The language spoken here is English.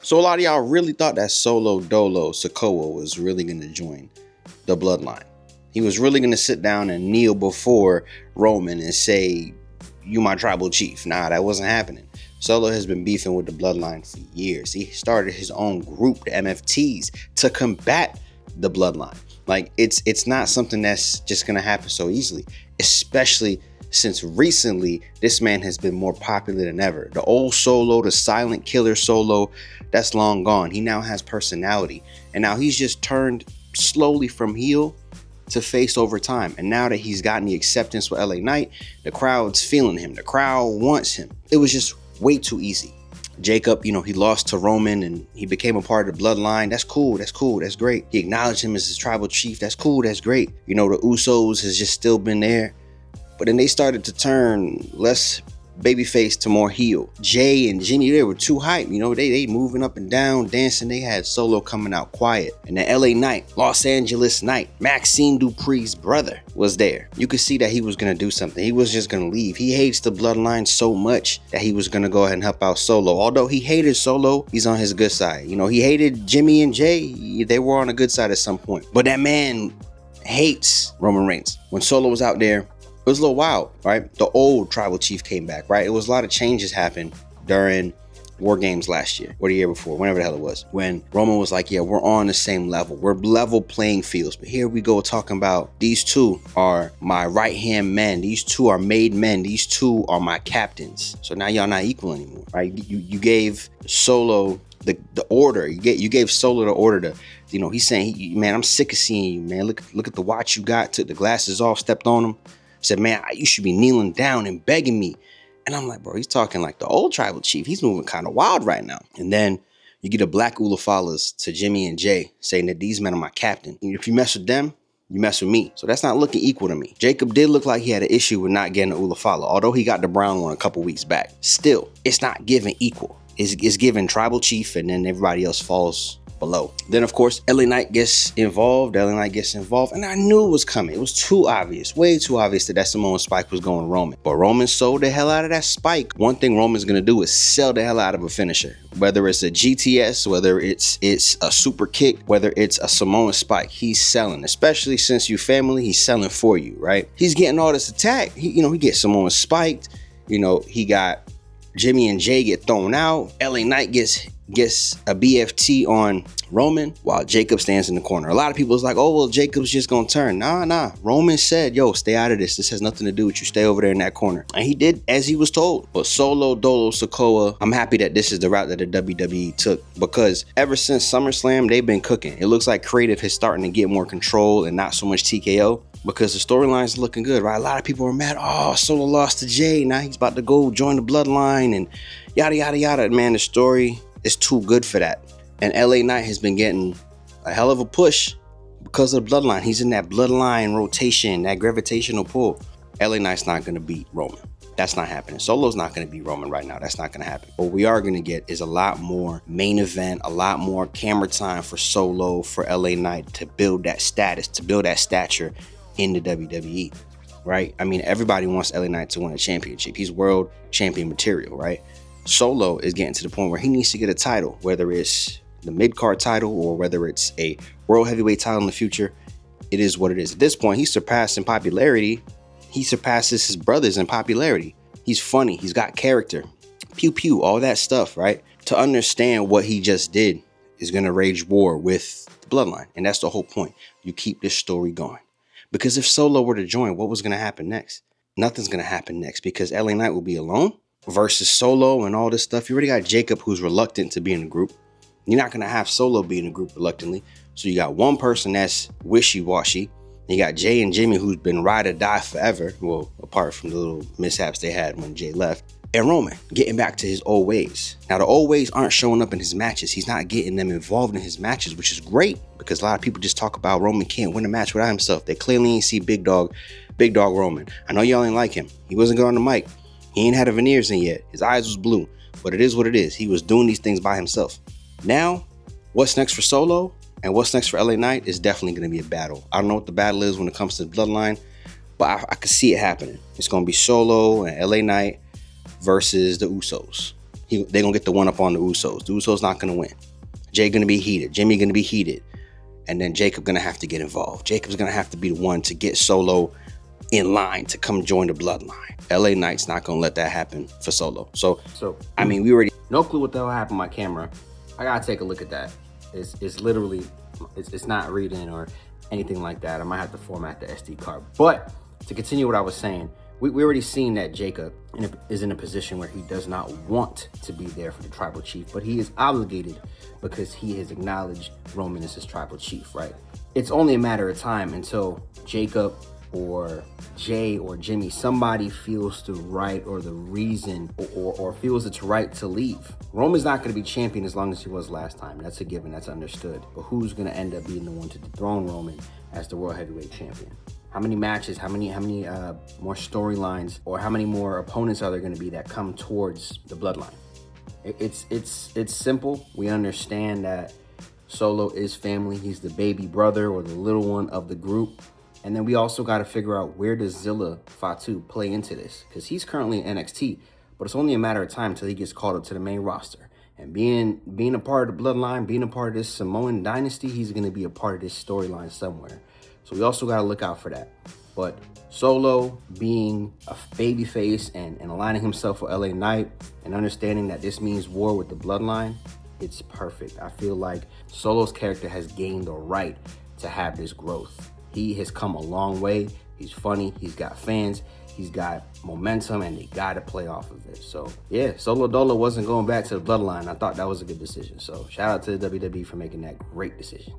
So a lot of y'all really thought that Solo Dolo Sikoa was really going to join the Bloodline. He was really going to sit down and kneel before Roman and say, "You my tribal chief." Nah, that wasn't happening. Solo has been beefing with the Bloodline for years. He started his own group, the MFTs, to combat the Bloodline. Like, it's not something that's just going to happen so easily, especially since recently this man has been more popular than ever. The old Solo, the silent killer Solo, that's long gone. He now has personality, and now he's just turned slowly from heel to face over time. And now that he's gotten the acceptance with LA Knight, the crowd's feeling him. The crowd wants him. It was just way too easy. Jacob, he lost to Roman and he became a part of the Bloodline. That's cool. That's cool. That's great. He acknowledged him as his tribal chief. That's cool. That's great. The Usos has just still been there. But then they started to turn less babyface to more heel. Jay and Jimmy, they were too hype. They moving up and down, dancing. They had Solo coming out quiet. And the LA Knight, Los Angeles Knight, Maxine Dupri's brother, was there. You could see that he was going to do something. He was just going to leave. He hates the Bloodline so much that he was going to go ahead and help out Solo. Although he hated Solo, he's on his good side. He hated Jimmy and Jay. They were on a good side at some point. But that man hates Roman Reigns. When Solo was out there, it was a little wild, right? The old tribal chief came back, right? It was a lot of changes happened during War Games last year or the year before, whenever the hell it was, when Roman was like, yeah, we're on the same level. We're level playing fields. But here we go talking about these two are my right-hand men. These two are made men. These two are my captains. So now y'all not equal anymore, right? You gave Solo the order. You gave Solo the order to, he's saying, man, I'm sick of seeing you, man. Look at the watch you got. Took the glasses off, stepped on them. Said, man, you should be kneeling down and begging me. And I'm like, bro, he's talking like the old tribal chief. He's moving kind of wild right now. And then you get a black Ulafalas to Jimmy and Jay saying that these men are my captain. And if you mess with them, you mess with me. So that's not looking equal to me. Jacob did look like he had an issue with not getting an Ulafala, although he got the brown one a couple weeks back. Still, it's not giving equal. It's giving tribal chief, and then everybody else falls below. Then, of course, LA Knight gets involved. And I knew it was coming. It was too obvious, way too obvious that Samoan Spike was going Roman. But Roman sold the hell out of that spike. One thing Roman's going to do is sell the hell out of a finisher. Whether it's a GTS, whether it's a super kick, whether it's a Samoan Spike, he's selling. Especially since you family, he's selling for you, right? He's getting all this attack. He gets Samoan spiked. He got Jimmy and Jay get thrown out. LA Knight gets a BFT on Roman while Jacob stands in the corner. A lot of people is like, oh, well, Jacob's just gonna turn. Nah. Roman said, yo, stay out of this. This has nothing to do with you. Stay over there in that corner. And he did as he was told. But Solo Dolo Sikoa, I'm happy that this is the route that the WWE took, because ever since SummerSlam, they've been cooking. It looks like creative is starting to get more control and not so much TKO, because the storyline's looking good, right? A lot of people are mad. Oh, Solo lost to Jay. Now he's about to go join the Bloodline and yada, yada, yada. Man, the story is too good for that. And LA Knight has been getting a hell of a push because of the Bloodline. He's in that Bloodline rotation, that gravitational pull. LA Knight's not going to beat Roman. That's not happening. Solo's not going to beat Roman right now. That's not going to happen. What we are going to get is a lot more main event, a lot more camera time for Solo, for LA Knight to build that status, to build that stature in the WWE, right? I mean, everybody wants LA Knight to win a championship. He's world champion material, right? Solo is getting to the point where he needs to get a title, whether it's the mid-card title or whether it's a world heavyweight title in the future. It is what it is. At this point, he's surpassed in popularity. He surpasses his brothers in popularity. He's funny. He's got character. Pew pew, all that stuff, right? To understand what he just did is going to rage war with the Bloodline. And that's the whole point. You keep this story going. Because if Solo were to join, what was going to happen next? Nothing's going to happen next, because LA Knight will be alone versus Solo and all this stuff. You already got Jacob, who's reluctant to be in a group. You're not going to have Solo be in a group reluctantly. So you got one person that's wishy-washy. You got Jay and Jimmy, who's been ride or die forever. Well, apart from the little mishaps they had when Jay left. And Roman getting back to his old ways. Now, the old ways aren't showing up in his matches. He's not getting them involved in his matches, which is great, because a lot of people just talk about Roman can't win a match without himself. They clearly ain't see Big Dog Roman. I know y'all ain't like him. He wasn't good on the mic. He ain't had the veneers in yet. His eyes was blue, but it is what it is. He was doing these things by himself. Now, what's next for Solo and what's next for LA Knight is definitely going to be a battle. I don't know what the battle is when it comes to the Bloodline, but I could see it happening. It's going to be Solo and LA Knight versus the Usos. They're going to get the one up on the Usos. The Usos not going to win. Jay going to be heated. Jimmy going to be heated. And then Jacob going to have to get involved. Jacob's going to have to be the one to get Solo in line to come join the Bloodline. LA Knight's not going to let that happen for Solo. So I mean, we already... No clue what the hell happened on my camera. I got to take a look at that. It's literally... It's not reading or anything like that. I might have to format the SD card. But to continue what I was saying, we already seen that Jacob is in a position where he does not want to be there for the tribal chief, but he is obligated because he has acknowledged Roman as his tribal chief, right? It's only a matter of time until Jacob or Jay or Jimmy, somebody feels the right or the reason or feels it's right to leave. Roman's not going to be champion as long as he was last time. That's a given. That's understood. But who's going to end up being the one to dethrone Roman as the World Heavyweight Champion? How many matches, how many more storylines, or how many more opponents are there going to be that come towards the Bloodline? It's simple. We understand that Solo is family. He's the baby brother or the little one of the group. And then we also got to figure out, where does Jacob Fatu play into this? Because he's currently in NXT, but it's only a matter of time until he gets called up to the main roster. And being a part of the Bloodline, being a part of this Samoan dynasty, he's going to be a part of this storyline somewhere. So we also got to look out for that. But Solo being a babyface and aligning himself with LA Knight and understanding that this means war with the Bloodline, it's perfect. I feel like Solo's character has gained the right to have this growth. He has come a long way. He's funny. He's got fans. He's got momentum, and they got to play off of it. So, yeah, Solo Dolo wasn't going back to the Bloodline. I thought that was a good decision. So, shout out to the WWE for making that great decision.